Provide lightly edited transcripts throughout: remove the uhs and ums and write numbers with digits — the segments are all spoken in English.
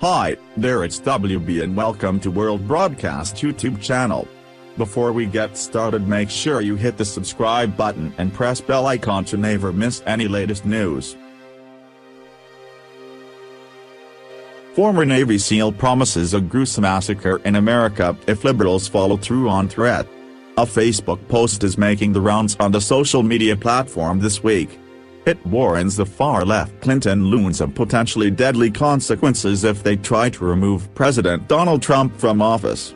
Hi, there, it's WB and welcome to World Broadcast YouTube channel. Before we get started, make sure you hit the subscribe button and press bell icon to never miss any latest news. Former Navy SEAL promises a gruesome massacre in America if liberals follow through on threat. A Facebook post is making the rounds on the social media platform this week. It warns the far-left Clinton loons of potentially deadly consequences if they try to remove President Donald Trump from office.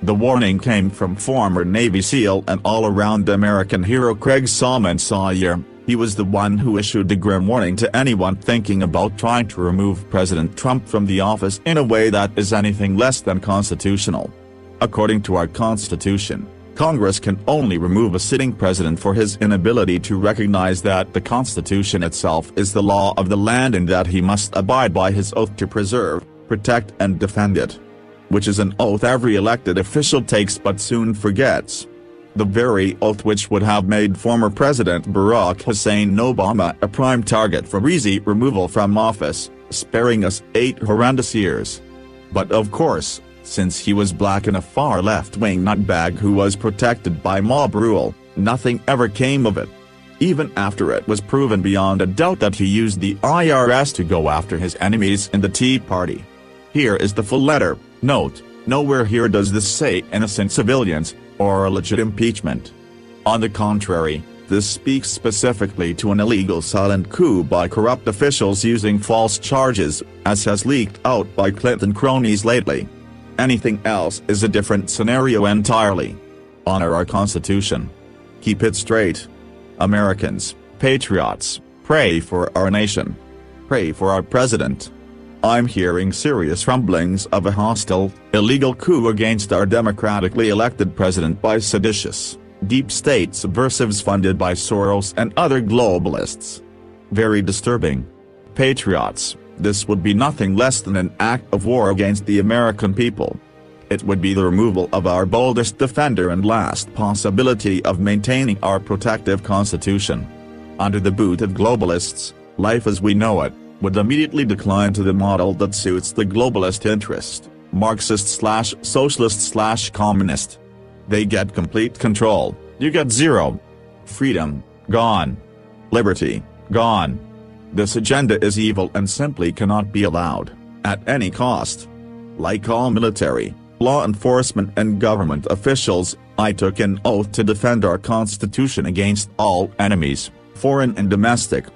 The warning came from former Navy SEAL and all-around American hero Craig Salmon Sawyer. He was the one who issued the grim warning to anyone thinking about trying to remove President Trump from the office in a way that is anything less than constitutional. According to our Constitution, Congress can only remove a sitting president for his inability to recognize that the Constitution itself is the law of the land and that he must abide by his oath to preserve, protect and defend it. Which is an oath every elected official takes but soon forgets. The very oath which would have made former President Barack Hussein Obama a prime target for easy removal from office, sparing us 8 horrendous years. But of course, since he was black and a far left-wing nutbag who was protected by mob rule, nothing ever came of it. Even after it was proven beyond a doubt that he used the IRS to go after his enemies in the Tea Party. Here is the full letter. Note, nowhere here does this say innocent civilians, or a legit impeachment. On the contrary, this speaks specifically to an illegal silent coup by corrupt officials using false charges, as has leaked out by Clinton cronies lately. Anything else is a different scenario entirely. Honor our Constitution. Keep it straight. Americans, patriots, pray for our nation. Pray for our president. I'm hearing serious rumblings of a hostile, illegal coup against our democratically elected president by seditious, deep state subversives funded by Soros and other globalists. Very disturbing. Patriots, this would be nothing less than an act of war against the American people. It would be the removal of our boldest defender and last possibility of maintaining our protective Constitution. Under the boot of globalists, life as we know it would immediately decline to the model that suits the globalist interest, Marxist/socialist/communist. They get complete control, you get zero. Freedom, gone. Liberty, gone. This agenda is evil and simply cannot be allowed, at any cost. Like all military, law enforcement and government officials, I took an oath to defend our Constitution against all enemies, foreign and domestic.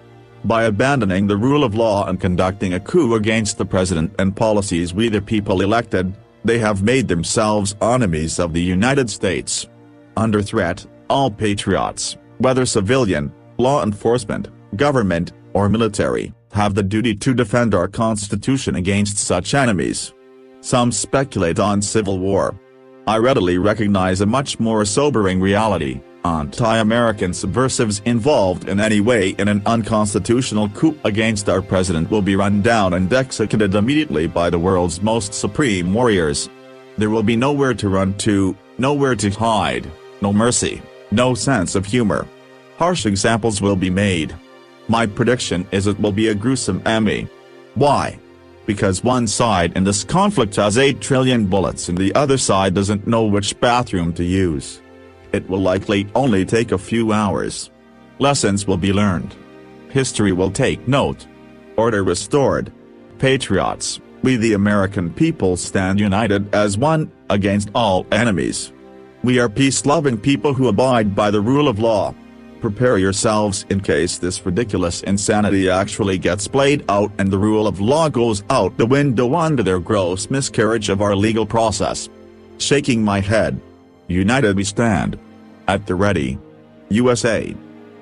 By abandoning the rule of law and conducting a coup against the president and policies we the people elected, they have made themselves enemies of the United States. Under threat, all patriots, whether civilian, law enforcement, government, or military, have the duty to defend our Constitution against such enemies. Some speculate on civil war. I readily recognize a much more sobering reality. Anti-American subversives involved in any way in an unconstitutional coup against our president will be run down and executed immediately by the world's most supreme warriors. There will be nowhere to run to, nowhere to hide, no mercy, no sense of humor. Harsh examples will be made. My prediction is it will be a gruesome Emmy. Why? Because one side in this conflict has 8 trillion bullets and the other side doesn't know which bathroom to use. It will likely only take a few hours. Lessons will be learned. History will take note. Order restored. Patriots, we the American people stand united as one, against all enemies. We are peace-loving people who abide by the rule of law. Prepare yourselves in case this ridiculous insanity actually gets played out and the rule of law goes out the window under their gross miscarriage of our legal process. Shaking my head. United we stand. At the ready. USA.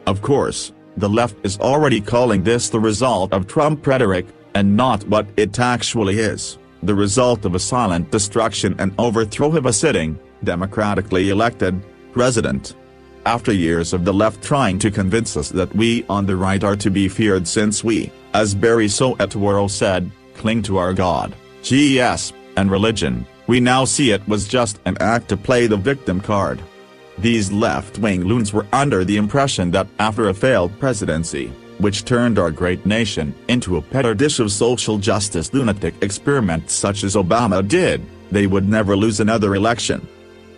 Of course, the left is already calling this the result of Trump rhetoric, and not what it actually is, the result of a silent destruction and overthrow of a sitting, democratically elected, president. After years of the left trying to convince us that we on the right are to be feared since we, as Barry Soetoro said, cling to our God, GS, and religion, we now see it was just an act to play the victim card. These left-wing loons were under the impression that after a failed presidency, which turned our great nation into a petri dish of social justice lunatic experiments such as Obama did, they would never lose another election.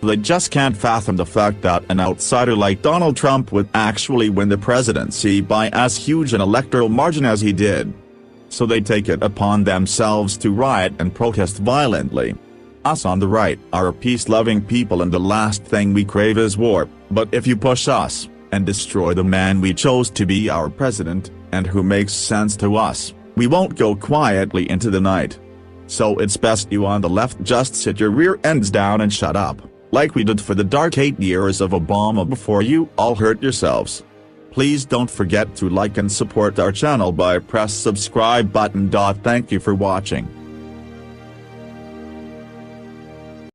They just can't fathom the fact that an outsider like Donald Trump would actually win the presidency by as huge an electoral margin as he did. So they take it upon themselves to riot and protest violently. Us on the right are peace-loving people and the last thing we crave is war, but if you push us, and destroy the man we chose to be our president, and who makes sense to us, we won't go quietly into the night. So it's best you on the left just sit your rear ends down and shut up, like we did for the dark 8 years of Obama before you all hurt yourselves. Please don't forget to like and support our channel by press subscribe button. Thank you for watching.